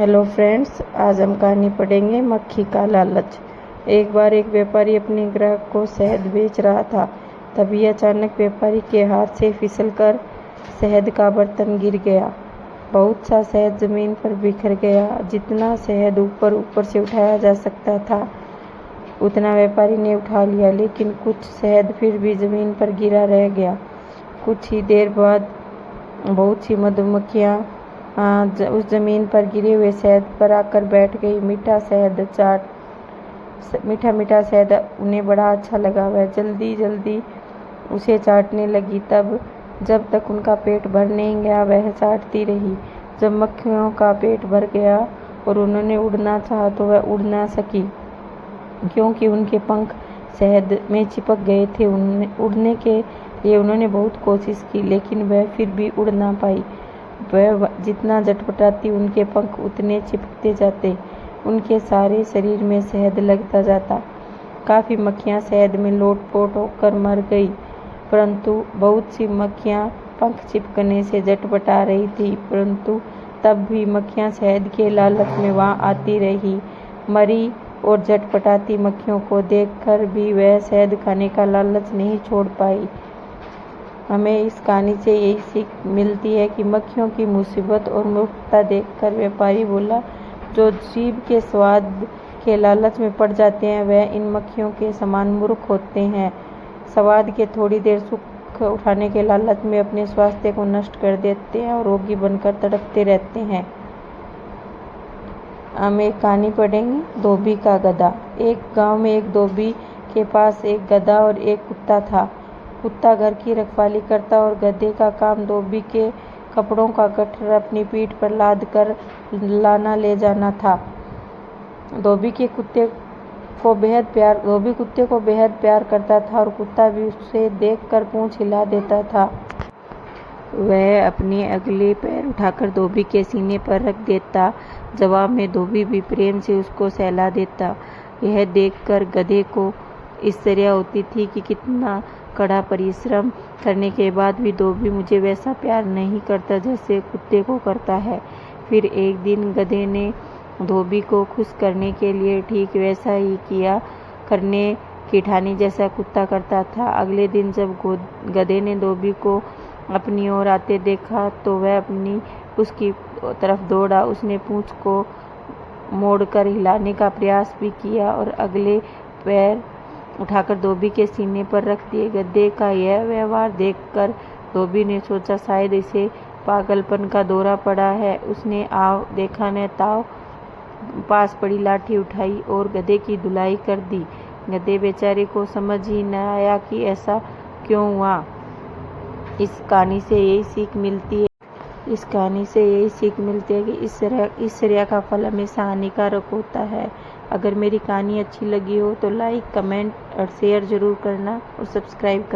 Hello friends, आज हम कहानी पढ़ेंगे मक्खी का लालच। एक बार एक व्यापारी अपने ग्राहक को शहद बेच रहा था। तभी अचानक व्यापारी के हाथ से फिसलकर शहद का बर्तन गिर गया। बहुत सा शहद जमीन पर बिखर गया। जितना शहद ऊपर ऊपर से उठाया जा सकता था उतना व्यापारी ने उठा लिया, लेकिन कुछ शहद फिर भी जमीन पर गिरा रह गया। कुछ ही देर बाद बहुत सी मधुमक्खियाँ उस जमीन पर गिरे हुए शहद पर आकर बैठ गई। मीठा मीठा शहद उन्हें बड़ा अच्छा लगा। वह जल्दी जल्दी उसे चाटने लगी। जब तक उनका पेट भर नहीं गया वह चाटती रही। जब मक्खियों का पेट भर गया और उन्होंने उड़ना चाहा तो वह उड़ ना सकी, क्योंकि उनके पंख शहद में चिपक गए थे। उड़ने के लिए उन्होंने बहुत कोशिश की, लेकिन वह फिर भी उड़ ना पाई। वह जितना झटपटाती उनके पंख उतने चिपकते जाते। उनके सारे शरीर में शहद लगता जाता। काफ़ी मक्खियाँ शहद में लोटपोट होकर मर गई, परंतु बहुत सी मक्खियाँ पंख चिपकने से झटपटा रही थी। परंतु तब भी मक्खियाँ शहद के लालच में वहाँ आती रही। मरी और झटपटाती मक्खियों को देखकर भी वह शहद खाने का लालच नहीं छोड़ पाई। हमें इस कहानी से यही सीख मिलती है कि मक्खियों की मुसीबत और मूर्खता देखकर व्यापारी बोला, जो जीभ के स्वाद के लालच में पड़ जाते हैं वह इन मक्खियों के समान मूर्ख होते हैं। स्वाद के थोड़ी देर सुख उठाने के लालच में अपने स्वास्थ्य को नष्ट कर देते हैं और रोगी बनकर तड़पते रहते हैं। हम एक कहानी पढ़ेंगे, धोबी का गधा। एक गांव में एक धोबी के पास एक गधा और एक कुत्ता था। कुत्ता घर की रखवाली करता और गधे का काम धोबी के कपड़ों का गट्ठर अपनी पीठ पर लाद कर लाना ले जाना था। धोबी कुत्ते को बेहद प्यार करता था और कुत्ता भी उसे देखकर पूंछ हिला देता था। वह अपने अगले पैर उठाकर धोबी के सीने पर रख देता। जवाब में धोबी भी प्रेम से उसको सहला देता। यह देखकर गधे को आश्चर्य होती थी कि कितना कड़ा परिश्रम करने के बाद भी धोबी मुझे वैसा प्यार नहीं करता जैसे कुत्ते को करता है। फिर एक दिन गधे ने धोबी को खुश करने के लिए ठीक वैसा ही किया करने की ठानी जैसा कुत्ता करता था। अगले दिन जब गधे ने धोबी को अपनी ओर आते देखा तो वह उसकी तरफ दौड़ा। उसने पूंछ को मोड़कर हिलाने का प्रयास भी किया और अगले पैर उठाकर धोबी के सीने पर रख दिए। गधे का यह व्यवहार देखकर धोबी ने सोचा, शायद इसे पागलपन का दौरा पड़ा है। उसने देखा न ताव पास पड़ी लाठी उठाई और गधे की धुलाई कर दी। गधे बेचारे को समझ ही न आया कि ऐसा क्यों हुआ। इस कहानी से यही सीख मिलती है कि ईर्ष्या का फल हमेशा हानिकारक होता है। अगर मेरी कहानी अच्छी लगी हो तो लाइक, कमेंट और शेयर जरूर करना और सब्सक्राइब करना।